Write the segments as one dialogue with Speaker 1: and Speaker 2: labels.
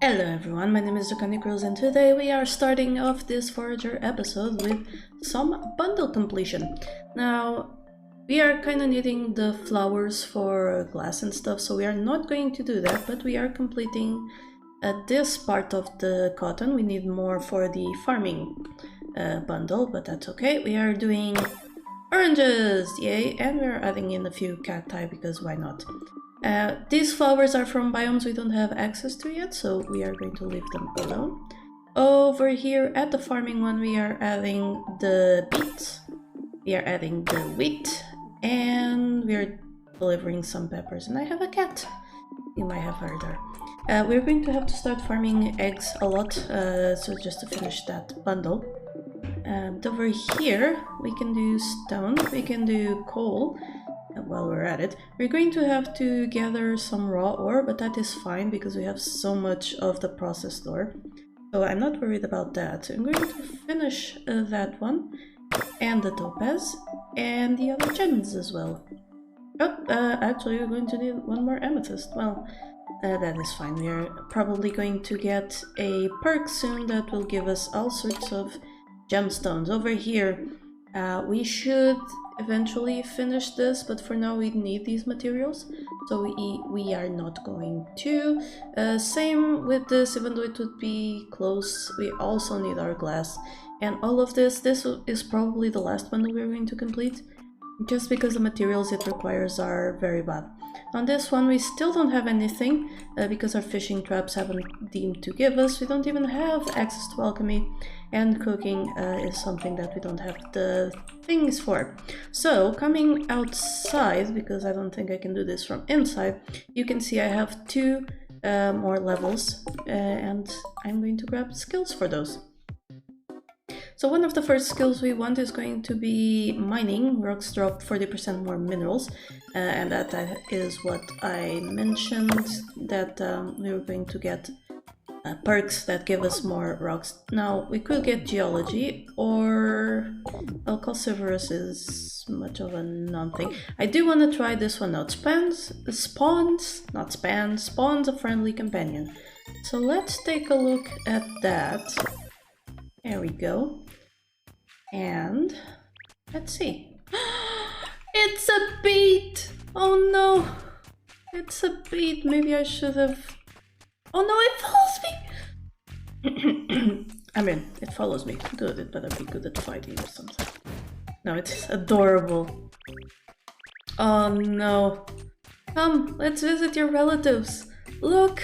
Speaker 1: Hello everyone, my name is Draconicrose and today we are starting off this Forager episode with some bundle completion. Now, we are kind of needing the flowers for glass and stuff, so we are not going to do that, but we are completing this part of the cotton. We need more for the farming bundle, but that's okay. We are doing oranges, yay, and we're adding in a few cacti because why not? These flowers are from biomes we don't have access to yet, so we are going to leave them alone. Over here at the farming one, we are adding the beets, we are adding the wheat, and we are delivering some peppers. And I have a cat, you might have heard her. We're going to have to start farming eggs a lot, so just to finish that bundle. Over here, we can do stone, we can do coal. While we're at it, we're going to have to gather some raw ore, but that is fine because we have so much of the processed ore. So I'm not worried about that. I'm going to finish that one, and the topaz, and the other gems as well. Oh, actually we're going to need one more amethyst. Well, that is fine. We are probably going to get a perk soon that will give us all sorts of gemstones. Over here, we should eventually finish this, but for now we need these materials, so we are not going to. Same with this, even though it would be close, we also need our glass. And all of this is probably the last one that we're going to complete, just because the materials it requires are very bad. On this one we still don't have anything, because our fishing traps haven't deemed to give us. We don't even have access to alchemy, and cooking is something that we don't have the things for. So coming outside, because I don't think I can do this from inside, you can see I have two more levels, and I'm going to grab skills for those. So one of the first skills we want is going to be mining. Rocks drop 40% more minerals, and that is what I mentioned, that we were going to get perks that give us more rocks. Now, we could get geology, or Calciferous is much of a non-thing. I do want to try this one out. Spawns a friendly companion. So let's take a look at that. There we go. And let's see. It's a beet! Oh no! It's a beet. Maybe I should have... Oh no, it follows me! I mean, it follows me. Good, it better be good at fighting or something. No, it's adorable. Oh no. Come, let's visit your relatives. Look!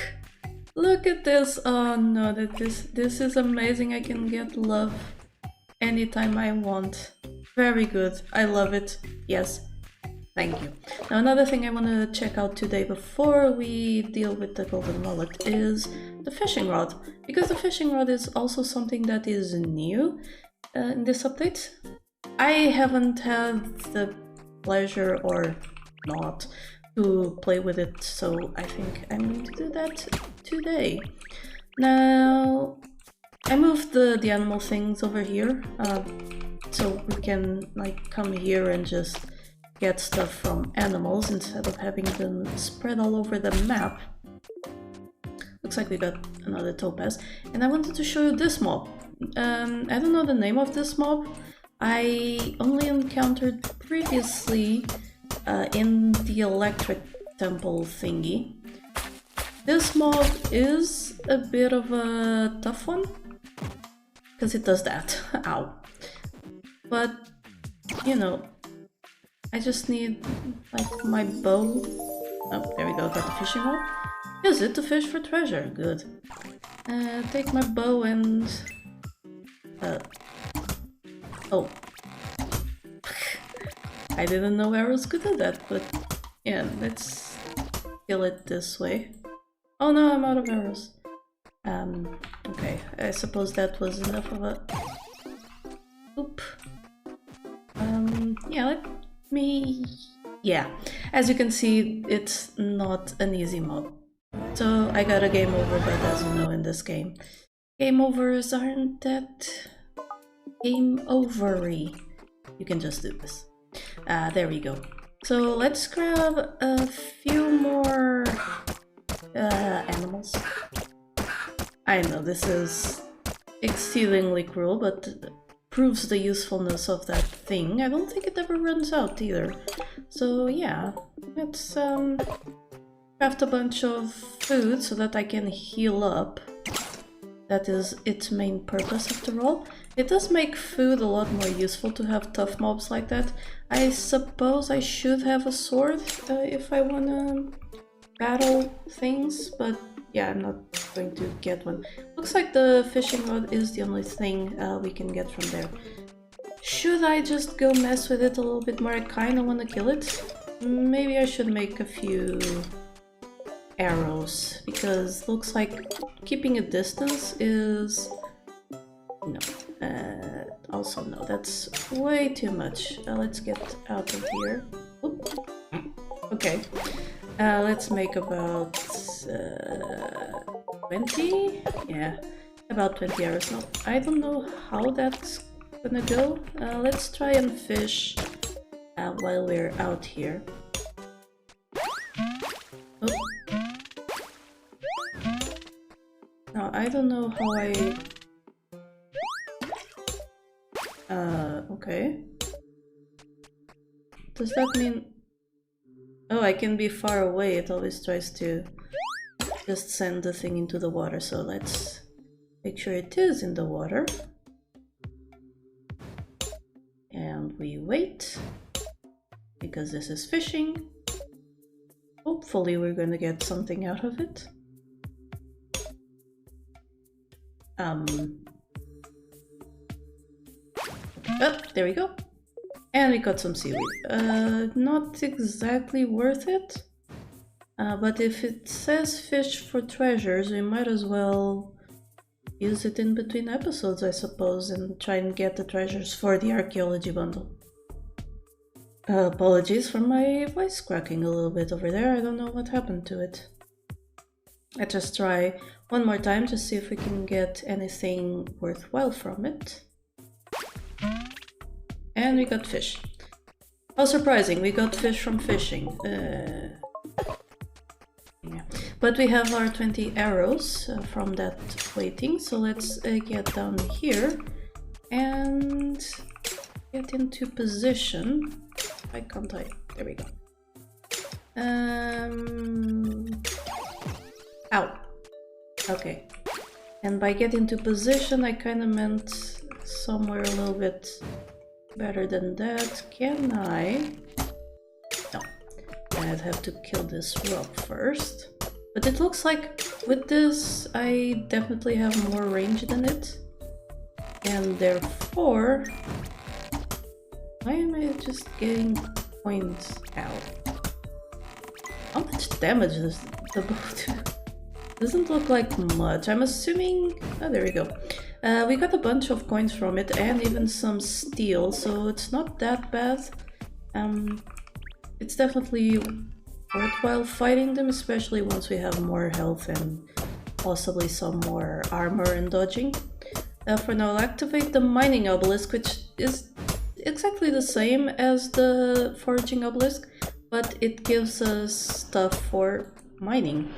Speaker 1: Look at this! Oh no, this is amazing. I can get love anytime I want. Very good. I love it. Yes. Thank you. Now another thing I want to check out today before we deal with the golden mullet is the fishing rod. Because the fishing rod is also something that is new in this update. I haven't had the pleasure or not to play with it, so I think I'm going to do that today. Now, I moved the animal things over here, so we can like come here and just get stuff from animals instead of having them spread all over the map. Looks like we got another topaz, and I wanted to show you this mob. I don't know the name of this mob. I only encountered previously in the electric temple thingy. This mob is a bit of a tough one, because it does that. Ow. But, you know, I just need, like, my bow. Oh, there we go, got the fishing rod. Use it to fish for treasure. Good. Take my bow and... Oh. I didn't know arrows could do that, but yeah, let's kill it this way. Oh no, I'm out of arrows. Okay, I suppose that was enough of a... Oop. Yeah, let me... Yeah, as you can see, it's not an easy mob. So I got a game over, but as you know in this game, game overs aren't that game overy. You can just do this. There we go. So let's grab a few more animals. I know this is exceedingly cruel, but proves the usefulness of that thing. I don't think it ever runs out either. So yeah, let's craft a bunch of food so that I can heal up. That is its main purpose after all. It does make food a lot more useful to have tough mobs like that. I suppose I should have a sword if I wanna battle things, but yeah, I'm not going to get one. Looks like the fishing rod is the only thing we can get from there. Should I just go mess with it a little bit more? I kinda wanna kill it. Maybe I should make a few arrows, because looks like keeping a distance is... no. Also no, that's way too much. Let's get out of here. Oop. Okay. Let's make about 20? Yeah, about 20 arrows now. I don't know how that's gonna go. Let's try and fish while we're out here. Oh. Now, I don't know how I... okay. Does that mean... oh, I can be far away. It always tries to just send the thing into the water, so let's make sure it is in the water. And we wait, because this is fishing. Hopefully we're gonna get something out of it. Oh, there we go. And we got some seaweed. Not exactly worth it. But if it says fish for treasures, we might as well use it in between episodes, I suppose, and try and get the treasures for the archaeology bundle. Apologies for my voice cracking a little bit over there. I don't know what happened to it. Let's just try one more time to see if we can get anything worthwhile from it. And we got fish. How surprising, we got fish from fishing. Yeah. But we have our 20 arrows from that waiting, so let's get down here and get into position. Why can't I? There we go. Ow. Okay. And by get into position, I kind of meant somewhere a little bit better than that. Can I? No. I'd have to kill this rock first. But it looks like with this I definitely have more range than it. And therefore... why am I just getting points out? How much damage does the bow do? Doesn't look like much. I'm assuming... oh, there we go. We got a bunch of coins from it and even some steel, so it's not that bad. It's definitely worthwhile fighting them, especially once we have more health and possibly some more armor and dodging. For now, I'll activate the mining obelisk, which is exactly the same as the foraging obelisk, but it gives us stuff for mining.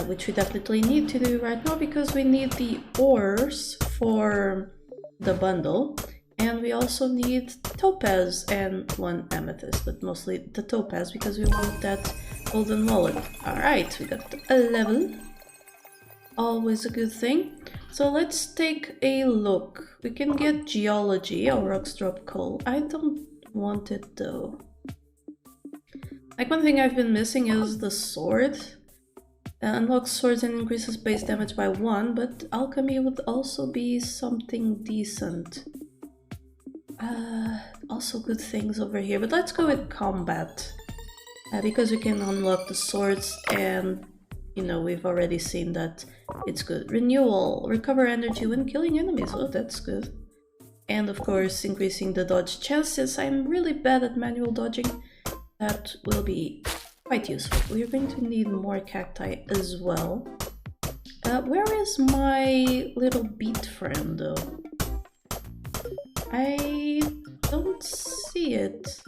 Speaker 1: Which we definitely need to do right now because we need the ores for the bundle, and we also need topaz and one amethyst, but mostly the topaz because we want that golden wallet. Alright, we got a level. Always a good thing. So let's take a look. We can get geology. Our rocks drop coal. I don't want it though. Like, one thing I've been missing is the sword. Unlocks swords and increases base damage by 1, but alchemy would also be something decent. Also good things over here, but let's go with combat. Because we can unlock the swords and, you know, we've already seen that it's good. Renewal, recover energy when killing enemies, oh that's good. And of course increasing the dodge chances. I'm really bad at manual dodging. That will be quite useful. We're going to need more cacti as well. Where is my little beet friend though? I don't see it.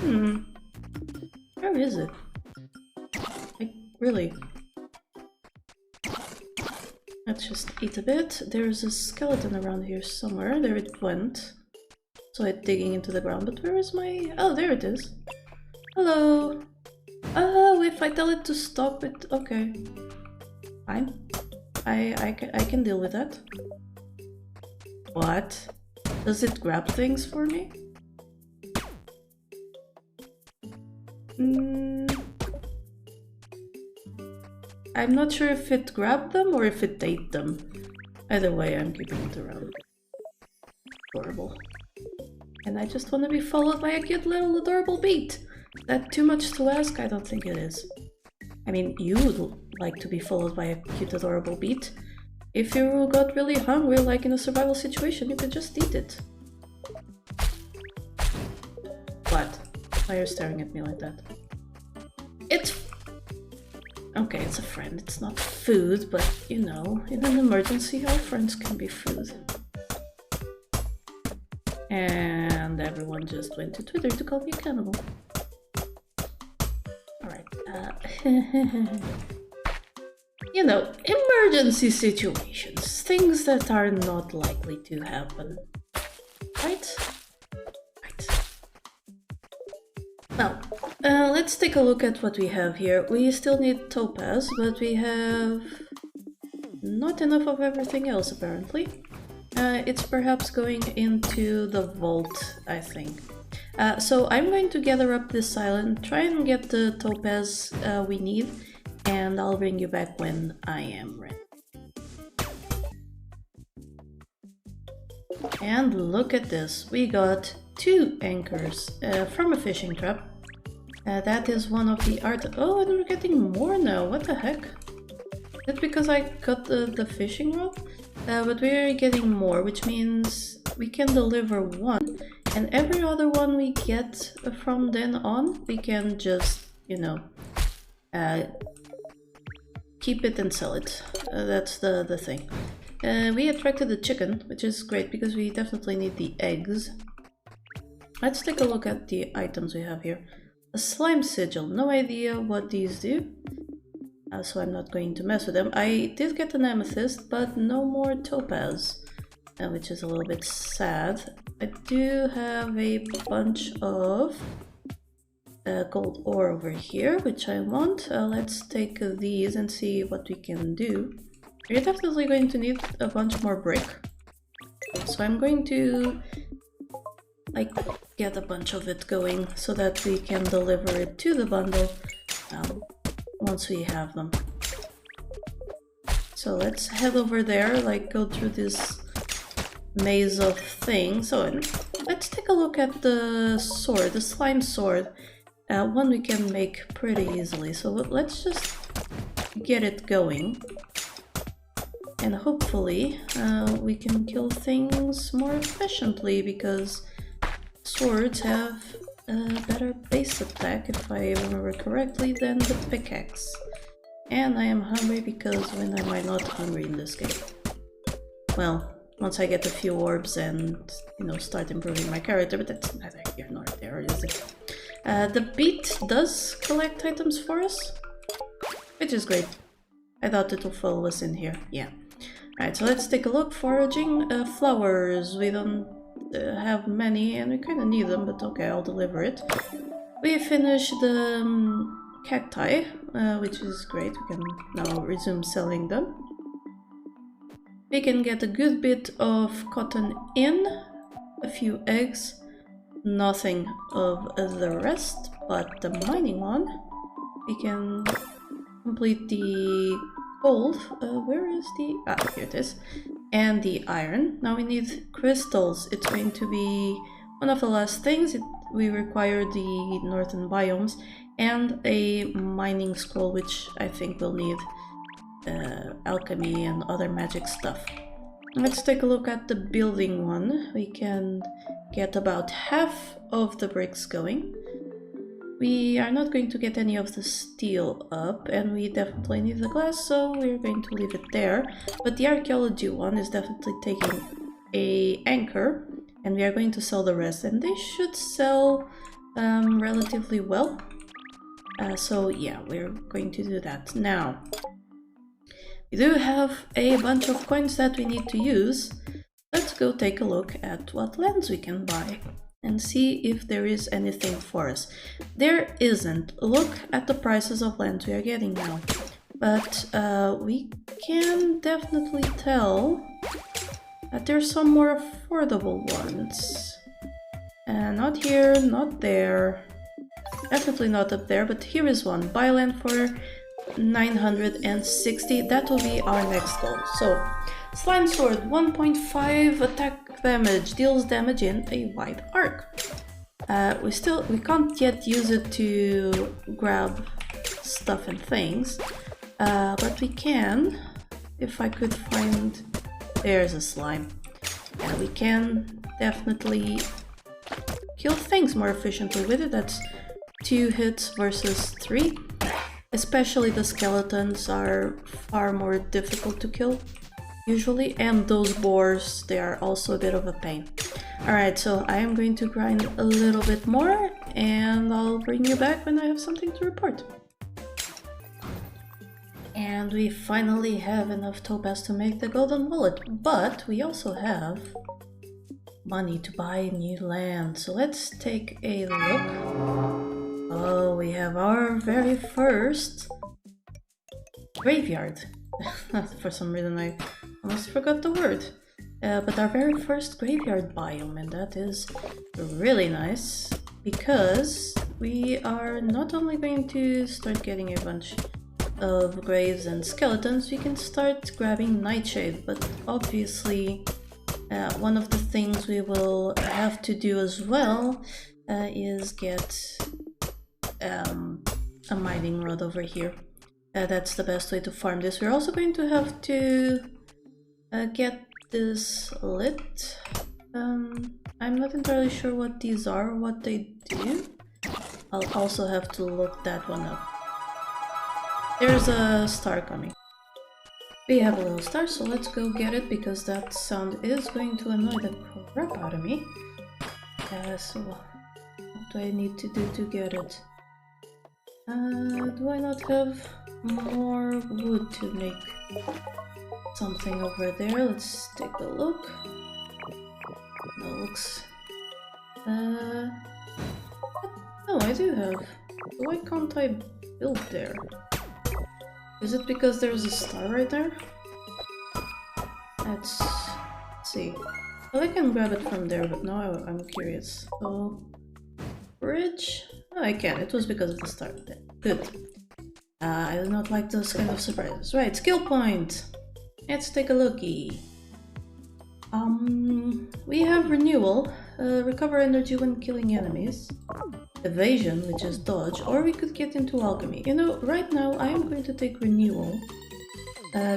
Speaker 1: Where is it? Like, really? Let's just eat a bit. There's a skeleton around here somewhere. There it went. So it's digging into the ground, but where is my... Oh, there it is. Hello. Oh, if I tell it to stop it... Okay. Fine. I can deal with that. What? Does it grab things for me? I'm not sure if it grabbed them or if it ate them. Either way, I'm keeping it around. Adorable. And I just want to be followed by a cute little adorable beet. That too much to ask? I don't think it is. I mean, you would like to be followed by a cute adorable beet. If you got really hungry, like in a survival situation, you could just eat it. What? Why are you staring at me like that? It's... Okay, it's a friend. It's not food, but you know, in an emergency, our friends can be food. And everyone just went to Twitter to call me a cannibal. Alright, you know, emergency situations. Things that are not likely to happen. Right? Right. Well, let's take a look at what we have here. We still need topaz, but we have not enough of everything else, apparently. It's perhaps going into the vault, I think. So I'm going to gather up this island, try and get the topaz we need, and I'll bring you back when I am ready. And look at this, we got 2 anchors from a fishing trap. That is one of the art... Oh, and we're getting more now, what the heck? Is it because I got the fishing rod? But we're getting more, which means we can deliver 1, and every other one we get from then on, we can just, you know, keep it and sell it. That's the thing. We attracted the chicken, which is great because we definitely need the eggs. Let's take a look at the items we have here. A slime sigil, no idea what these do. So I'm not going to mess with them. I did get an amethyst, but no more topaz, which is a little bit sad. I do have a bunch of gold ore over here, which I want. Let's take these and see what we can do. You're definitely going to need a bunch more brick. So I'm going to like get a bunch of it going so that we can deliver it to the bundle once we have them. So let's head over there, like go through this maze of things. So let's take a look at the sword, the slime sword. One we can make pretty easily. So let's just get it going. And hopefully we can kill things more efficiently because swords have a better base attack, if I remember correctly, than the pickaxe. And I am hungry because when am I not hungry in this game? Well, once I get a few orbs and, you know, start improving my character, but that's neither here nor there, is it? The beet does collect items for us, which is great. I thought it will follow us in here, yeah. Alright, so let's take a look. Foraging flowers. We don't have many and we kind of need them, but okay, I'll deliver it. We finished the cacti, which is great. We can now resume selling them. We can get a good bit of cotton in, a few eggs, nothing of the rest, but the mining one, we can complete the gold. Where is the... Ah, here it is. And the iron. Now we need crystals. It's going to be one of the last things. We require the northern biomes and a mining scroll, which I think we'll need alchemy and other magic stuff. Let's take a look at the building one. We can get about half of the bricks going. We are not going to get any of the steel up, and we definitely need the glass, so we're going to leave it there. But the archaeology one is definitely taking an anchor, and we are going to sell the rest, and they should sell relatively well. So yeah, we're going to do that. Now, we do have a bunch of coins that we need to use. Let's go take a look at what lands we can buy and see if there is anything for us. There isn't. Look at the prices of lands we are getting now. But we can definitely tell that there's some more affordable ones. Not here, not there. Definitely not up there, but here is one. Buy land for 960. That will be our next goal. So, Slime Sword, 1.5 attack damage, deals damage in a wide arc. We can't yet use it to grab stuff and things, but we can, if I could find... There's a slime. We can definitely kill things more efficiently with it. That's 2 hits versus 3. Especially the skeletons are far more difficult to kill, usually, and those boars, they are also a bit of a pain. Alright, so I am going to grind a little bit more, and I'll bring you back when I have something to report. And we finally have enough topaz to make the golden wallet, but we also have money to buy new land. So let's take a look. Oh, we have our very first graveyard. For some reason I almost forgot the word. But our very first graveyard biome, and that is really nice because we are not only going to start getting a bunch of graves and skeletons, we can start grabbing nightshade, but obviously one of the things we will have to do as well is get a mining rod over here. That's the best way to farm this. We're also going to have to get this lit. I'm not entirely sure what these are or what they do. I'll also have to look that one up. There's a star coming. We have a little star, so let's go get it because that sound is going to annoy the crap out of me. So what do I need to do to get it? Do I not have more wood to make something over there? Let's take a look. No, looks... no, I do have. Why can't I build there? Is it because there's a star right there? Let's see. Well, I can grab it from there, but now I'm curious. So, bridge? Oh, I can. It was because of the star. Good. I do not like those kind of surprises. Right, skill point! Let's take a looky. We have renewal, recover energy when killing enemies. Evasion, which is dodge, or we could get into alchemy. You know, right now I am going to take renewal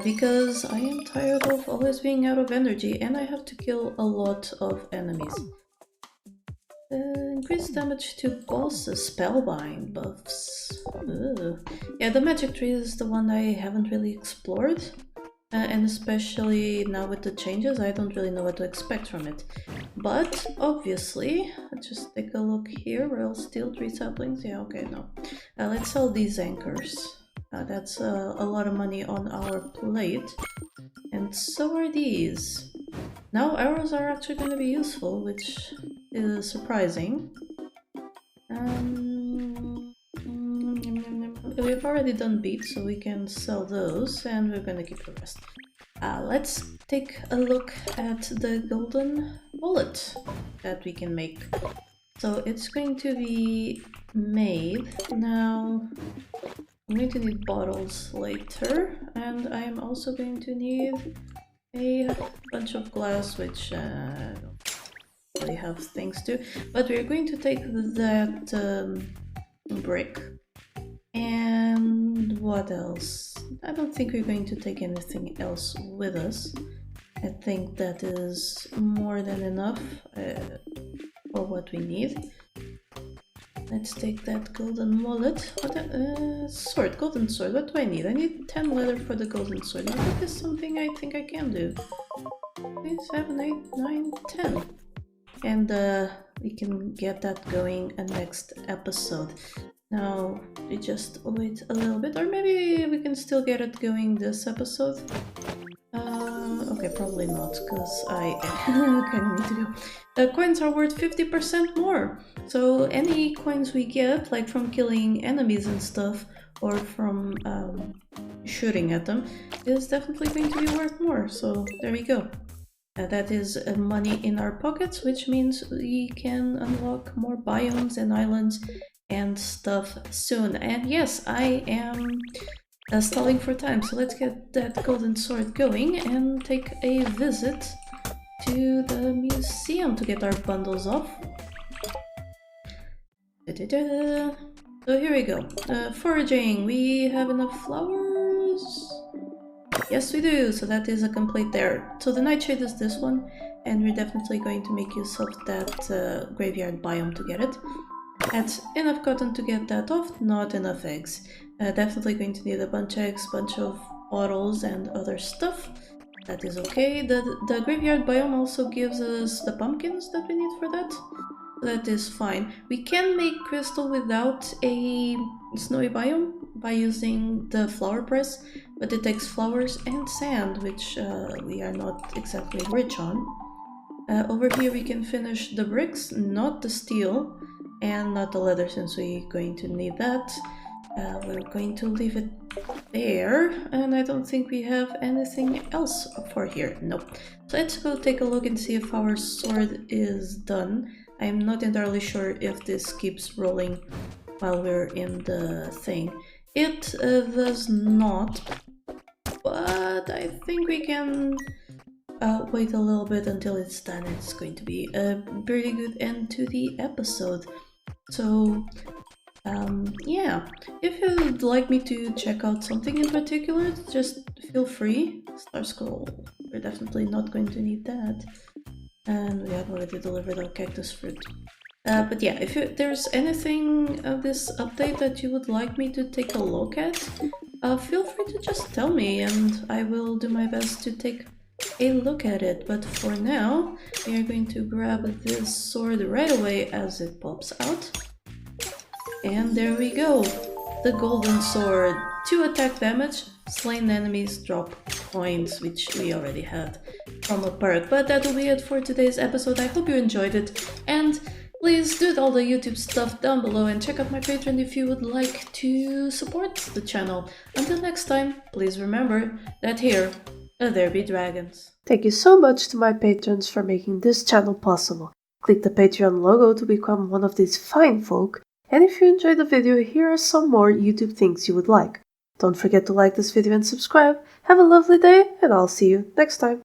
Speaker 1: because I am tired of always being out of energy and I have to kill a lot of enemies. Increase damage to bosses, spellbind buffs. Yeah, the magic tree is the one I haven't really explored. And especially now with the changes, I don't really know what to expect from it. But, obviously, let's just take a look here. Rail steel, 3 saplings. Yeah, okay, no. Let's sell these anchors. That's a lot of money on our plate. And so are these. Now arrows are actually going to be useful, which is surprising. We've already done beet, so we can sell those, and we're gonna keep the rest. Let's take a look at the golden wallet that we can make. So it's going to be made. Now, I'm going to need bottles later, and I'm also going to need a bunch of glass, which I don't really have things to. But we're going to take that brick. And what else? I don't think we're going to take anything else with us. I think that is more than enough for what we need. Let's take that golden wallet. Sword, golden sword. What do I need? I need 10 leather for the golden sword. Now that is something I think I can do. 3, 7, 8, 9, 10. And we can get that going next episode. Now we just wait a little bit, or maybe we can still get it going this episode. Okay, probably not, because I kind of need to go. The coins are worth 50% more, so any coins we get, like from killing enemies and stuff, or from shooting at them, is definitely going to be worth more, so there we go. That is money in our pockets, which means we can unlock more biomes and islands and stuff soon. And yes, I am stalling for time, so let's get that golden sword going and take a visit to the museum to get our bundles off. So here we go. Foraging. We have enough flowers? Yes, we do. So that is a complete there. So the nightshade is this one, and we're definitely going to make use of that graveyard biome to get it. That's enough cotton to get that off, not enough eggs. Definitely going to need a bunch of eggs, bunch of bottles and other stuff. That is okay. The graveyard biome also gives us the pumpkins that we need for that. That is fine. We can make crystal without a snowy biome by using the flower press, but it takes flowers and sand, which we are not exactly rich on. Over here we can finish the bricks, not the steel, and not the leather since we're going to need that. We're going to leave it there, and I don't think we have anything else for here. Nope. So let's go take a look and see if our sword is done. I'm not entirely sure if this keeps rolling while we're in the thing. It does not, but I think we can wait a little bit until it's done. It's going to be a pretty good end to the episode. So yeah, if you'd like me to check out something in particular, just feel free. Star Scroll, we're definitely not going to need that. And we have already delivered our cactus fruit. But yeah, if there's anything of this update that you would like me to take a look at, feel free to just tell me and I will do my best to take a look at it. But for now, we are going to grab this sword right away as it pops out. And there we go, the golden sword. 2 attack damage, slain enemies drop coins, which we already had from a perk. But that will be it for today's episode. I hope you enjoyed it, and please do all the YouTube stuff down below and check out my Patreon if you would like to support the channel. Until next time, please remember that here, there be dragons.
Speaker 2: Thank you so much to my patrons for making this channel possible. Click the Patreon logo to become one of these fine folk. And if you enjoyed the video, here are some more YouTube things you would like. Don't forget to like this video and subscribe. Have a lovely day, and I'll see you next time.